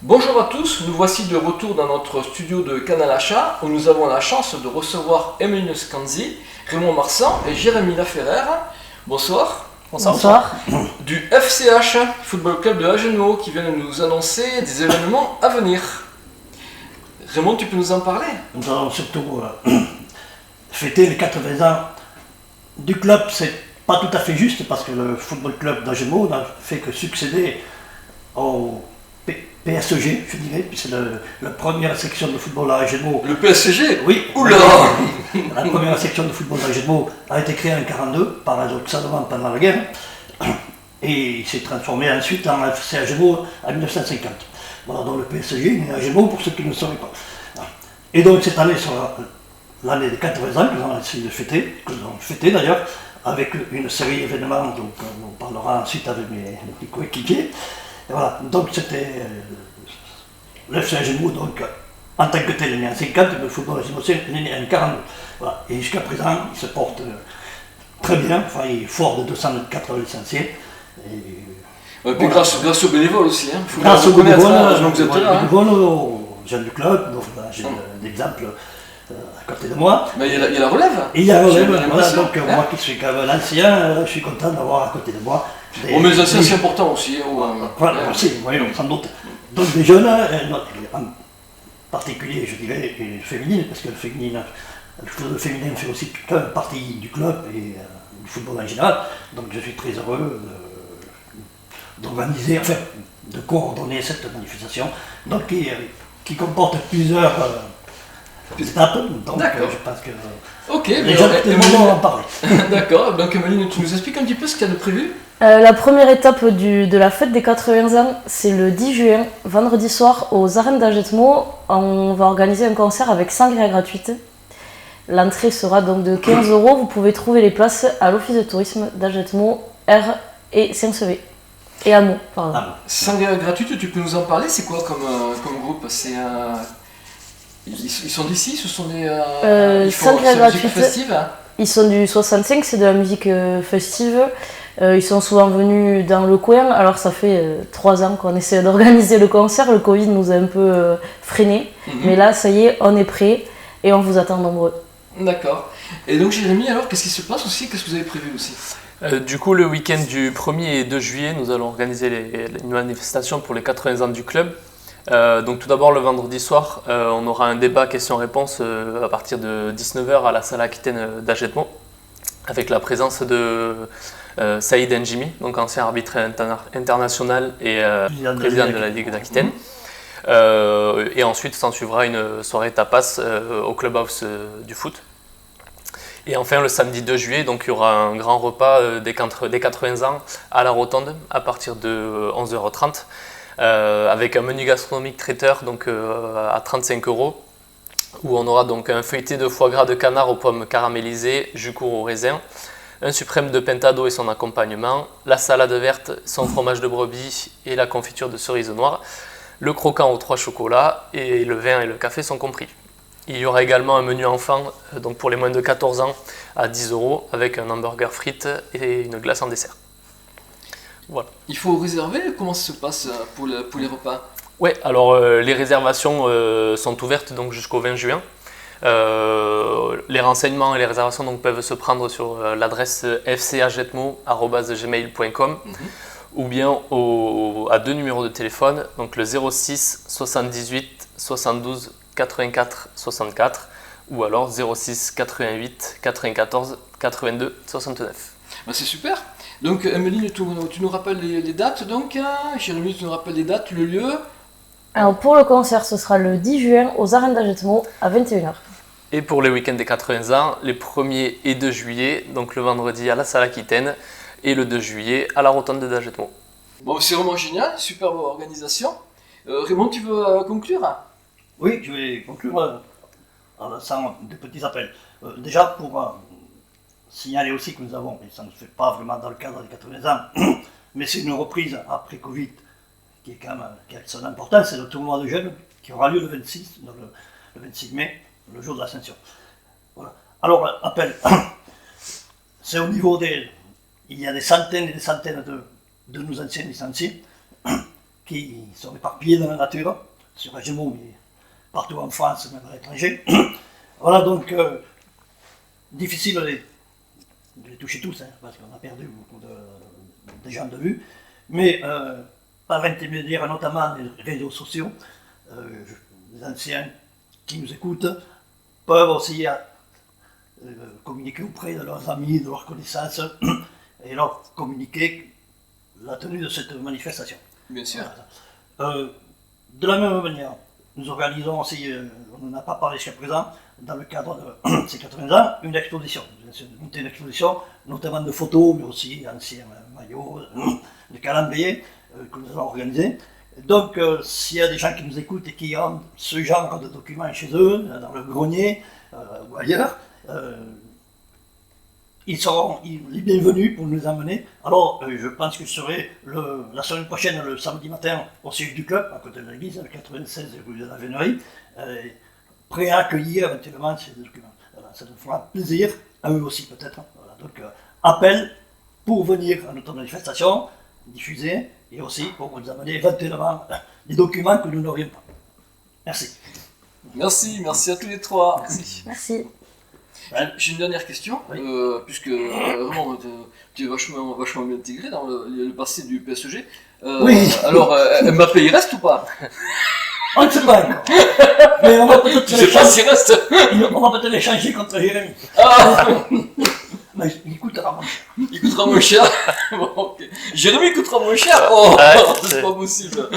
Bonjour à tous, nous voici de retour dans notre studio de Canal Achat où nous avons la chance de recevoir Emeline Scanzi, Raymond Marsan et Jérémy Laferrère. Bonsoir. Bonsoir. Du FCH, Football Club de Agenmo, qui vient de nous annoncer des événements à venir. Raymond, tu peux nous en parler? Nous allons surtout fêter les 80 ans du club. C'est pas tout à fait juste parce que le Football Club d'Agenmo n'a fait que succéder au PSG, je dirais, puis c'est la première section de football à Agenmo. Le PSG? Oui. Oula. La première section de football d'Agenmo a été créée en 1942, paradoxalement pendant la guerre, et il s'est transformé ensuite en FC Agenmo en 1950. Voilà, donc le PSG est né à Agenmo pour ceux qui ne le sauraient pas. Et donc cette année sera l'année des 80 ans que nous allons essayer de fêter, que nous allons fêter d'ailleurs, avec une série d'événements dont on parlera ensuite avec mes petits coéquipiers. Et voilà, donc c'était l'FC Agenmo, donc en tant que tel, il est né en 50, mais le football Agenmo est né en 42. Voilà. Et jusqu'à présent, il se porte très bien, enfin il est fort de 280 licenciés. Et puis grâce aux bénévoles aussi, hein. Grâce aux bénévoles, aux jeunes du club, donc j'ai d'exemples à côté de moi. Mais il y a la relève. Il y a la relève, voilà, donc moi qui suis quand même l'ancien, je suis content d'avoir à côté de moi. Mais les anciens c'est important aussi. Voilà, aussi, oui, sans doute. Donc des jeunes, en particulier je dirais féminine, parce que le féminin fait aussi partie du club et du football en général. Donc je suis très heureux d'organiser, enfin de coordonner cette manifestation, donc qui comporte plusieurs étapes. Donc je pense que les gens vont en parler. D'accord, donc Emeline, tu nous expliques un petit peu ce qu'il y a de prévu? La première étape de la fête des 80 ans, c'est le 10 juin, vendredi soir, aux arènes d'Agetmo. On va organiser un concert avec sangria gratuite. L'entrée sera donc de 15 €. Vous pouvez trouver les places à l'office de tourisme d'Agetmo, R et Saint-Sevé. Et Hameau, pardon. Sangria gratuite, tu peux nous en parler? C'est quoi comme groupe? Ils sont d'ici? Ce sont des. Sangria gratuite. Festive, hein? Ils sont du 65, c'est de la musique festive. Ils sont souvent venus dans le coin, alors ça fait 3 ans qu'on essaie d'organiser le concert, le Covid nous a un peu freiné, mais là ça y est, on est prêt et on vous attend nombreux. D'accord. Et donc Jérémy, alors qu'est-ce qui se passe aussi? Qu'est-ce que vous avez prévu aussi? Du coup, le week-end du 1er et 2 juillet, nous allons organiser une manifestation pour les 80 ans du club. Donc tout d'abord, le vendredi soir, on aura un débat questions-réponses à partir de 19 h à la salle Aquitaine d'Agetmo, avec la présence de Saïd Njimi, donc ancien arbitre international et président de la Ligue d'Aquitaine. Et ensuite s'en suivra une soirée tapas au clubhouse du foot. Et enfin le samedi 2 juillet, donc, il y aura un grand repas des 80 ans à la Rotonde à partir de 11 h 30 avec un menu gastronomique traiteur donc, à 35 €, où on aura donc un feuilleté de foie gras de canard aux pommes caramélisées, jus court au raisin, un suprême de pintado et son accompagnement, la salade verte, son fromage de brebis et la confiture de cerise noire, le croquant aux 3 chocolats et le vin et le café sont compris. Il y aura également un menu enfant donc pour les moins de 14 ans à 10 € avec un hamburger frites et une glace en dessert. Voilà. Il faut réserver? Comment ça se passe pour les repas? Ouais, alors les réservations sont ouvertes donc jusqu'au 20 juin. Les renseignements et les réservations donc, peuvent se prendre sur l'adresse fcagetmo@gmail.com ou bien à 2 numéros de téléphone, donc le 06 78 72 84 64 ou alors 06 88 94 82 69. Ben c'est super. Donc Emeline, tu nous rappelles les dates donc, Jérémy, tu nous rappelles les dates, le lieu? Alors pour le concert, ce sera le 10 juin aux arènes d'Agetmo à 21 h. Et pour les week-ends des 80 ans, les 1er et 2 juillet, donc le vendredi à la salle Aquitaine et le 2 juillet à la Rotonde d'Agetmo. Bon, c'est vraiment génial, superbe organisation. Raymond, tu veux conclure? Oui, je vais conclure en lançant des petits appels. Déjà pour signaler aussi que nous avons, et ça ne se fait pas vraiment dans le cadre des 80 ans, mais c'est une reprise après Covid qui est quand même qui a son importance, c'est le tournoi de jeunes qui aura lieu le 26, donc le 26 mai, le jour de l'Ascension. Voilà. Alors, appel, c'est au niveau il y a des centaines et des centaines de nos anciens licenciés qui sont éparpillés dans la nature, sur Agenmau, mais partout en France, même à l'étranger. Voilà, donc, difficile de les toucher tous, hein, parce qu'on a perdu beaucoup de gens de vue, mais par l'intermédiaire notamment des réseaux sociaux, les anciens qui nous écoutent peuvent aussi communiquer auprès de leurs amis, de leurs connaissances, et leur communiquer la tenue de cette manifestation. Bien sûr. De la même manière, nous organisons aussi, on n'en a pas parlé jusqu'à présent, dans le cadre de ces 80 ans, une exposition. Une exposition, notamment de photos, mais aussi anciens maillots, de calendriers que nous allons organiser. Donc, s'il y a des gens qui nous écoutent et qui ont ce genre de documents chez eux, dans le grenier ou ailleurs, ils seront les bienvenus pour nous emmener. Alors, je pense que je serai la semaine prochaine, le samedi matin, au siège du club, à côté de l'église, le 96 rue de la Vénerie, prêt à accueillir éventuellement ces documents. Voilà, ça nous fera plaisir, à eux aussi peut-être. Voilà, donc, appel pour venir à notre manifestation, diffuser, et aussi pour nous amener éventuellement des documents que nous n'aurions pas. Merci. Merci à tous les trois. Merci. Merci. J'ai une dernière question, Oui. puisque vraiment tu es vachement bien intégré dans le passé du PSG. Oui. Alors, Mbappé, il reste ou pas? On ne sait pas encore. Mais on va peut-être Je sais pas s'il reste. l'échanger contre Jérémy. Ah, Mais il coûtera moins cher. il coûtera moins cher. Bon, ok. Jérémy coûtera moins cher. Oh, Ouais, c'est pas possible.